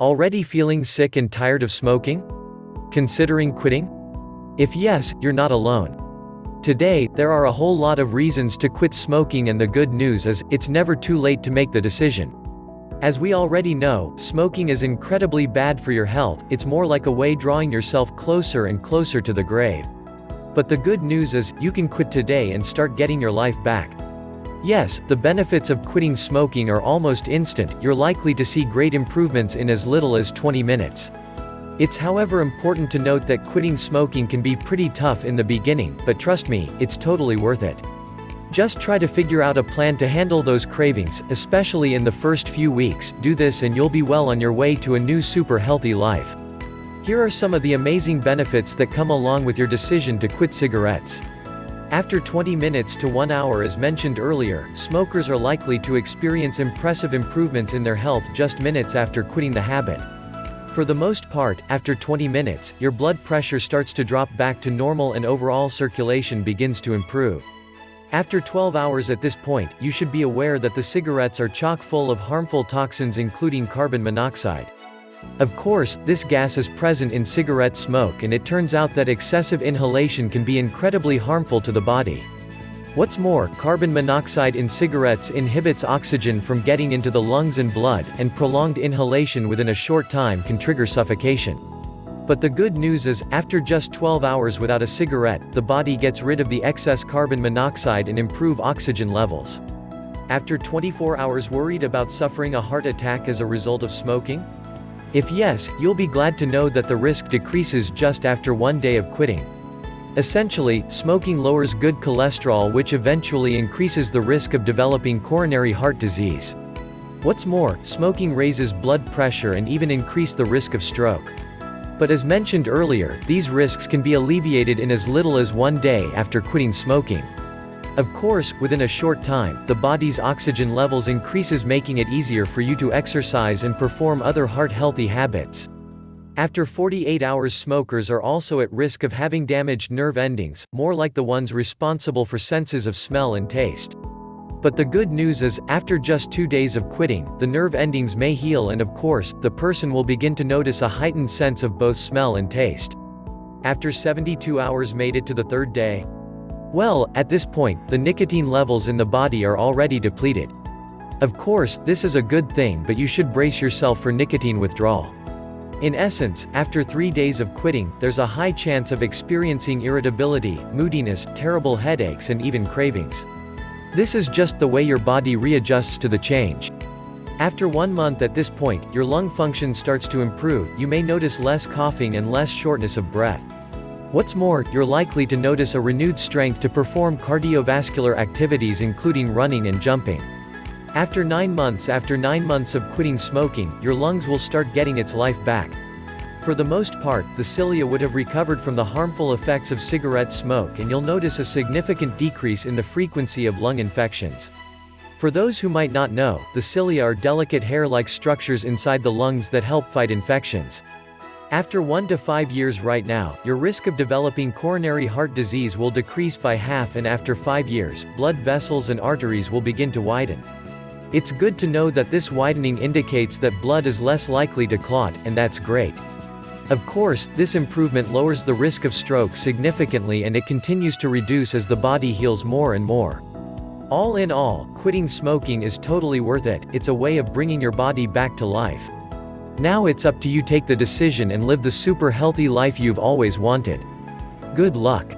Already feeling sick and tired of smoking? Considering quitting? If yes, you're not alone. Today, there are a whole lot of reasons to quit smoking, and the good news is, it's never too late to make the decision. As we already know, smoking is incredibly bad for your health. It's more like a way drawing yourself closer and closer to the grave. But the good news is, you can quit today and start getting your life back. Yes, the benefits of quitting smoking are almost instant. You're likely to see great improvements in as little as 20 minutes. It's however important to note that quitting smoking can be pretty tough in the beginning, but trust me, it's totally worth it. Just try to figure out a plan to handle those cravings, especially in the first few weeks. Do this and you'll be well on your way to a new super healthy life. Here are some of the amazing benefits that come along with your decision to quit cigarettes. After 20 minutes to 1 hour, as mentioned earlier, smokers are likely to experience impressive improvements in their health just minutes after quitting the habit. For the most part, after 20 minutes, your blood pressure starts to drop back to normal and overall circulation begins to improve. After 12 hours at this point, you should be aware that the cigarettes are chock full of harmful toxins including carbon monoxide. Of course, this gas is present in cigarette smoke, and it turns out that excessive inhalation can be incredibly harmful to the body. What's more, carbon monoxide in cigarettes inhibits oxygen from getting into the lungs and blood, and prolonged inhalation within a short time can trigger suffocation. But the good news is, after just 12 hours without a cigarette, the body gets rid of the excess carbon monoxide and improve oxygen levels. After 24 hours, worried about suffering a heart attack as a result of smoking? If yes, you'll be glad to know that the risk decreases just after 1 day of quitting. Essentially, smoking lowers good cholesterol, which eventually increases the risk of developing coronary heart disease. What's more, smoking raises blood pressure and even increase the risk of stroke. But as mentioned earlier, these risks can be alleviated in as little as 1 day after quitting smoking. Of course, within a short time, the body's oxygen levels increases, making it easier for you to exercise and perform other heart-healthy habits. After 48 hours, smokers are also at risk of having damaged nerve endings, more like the ones responsible for senses of smell and taste. But the good news is, after just 2 days of quitting, the nerve endings may heal, and of course, the person will begin to notice a heightened sense of both smell and taste. After 72 hours, made it to the 3rd day? Well, at this point, the nicotine levels in the body are already depleted. Of course, this is a good thing, but you should brace yourself for nicotine withdrawal. In essence, after 3 days of quitting, there's a high chance of experiencing irritability, moodiness, terrible headaches, and even cravings. This is just the way your body readjusts to the change. After 1 month at this point, your lung function starts to improve. You may notice less coughing and less shortness of breath. What's more, you're likely to notice a renewed strength to perform cardiovascular activities including running and jumping. After 9 months of quitting smoking, your lungs will start getting its life back. For the most part, the cilia would have recovered from the harmful effects of cigarette smoke, and you'll notice a significant decrease in the frequency of lung infections. For those who might not know, the cilia are delicate hair-like structures inside the lungs that help fight infections. After 1 to 5 years right now, your risk of developing coronary heart disease will decrease by half, and after 5 years, blood vessels and arteries will begin to widen. It's good to know that this widening indicates that blood is less likely to clot, and that's great. Of course, this improvement lowers the risk of stroke significantly, and it continues to reduce as the body heals more and more. All in all, quitting smoking is totally worth it. It's a way of bringing your body back to life. Now it's up to you. Take the decision and live the super healthy life you've always wanted. Good luck.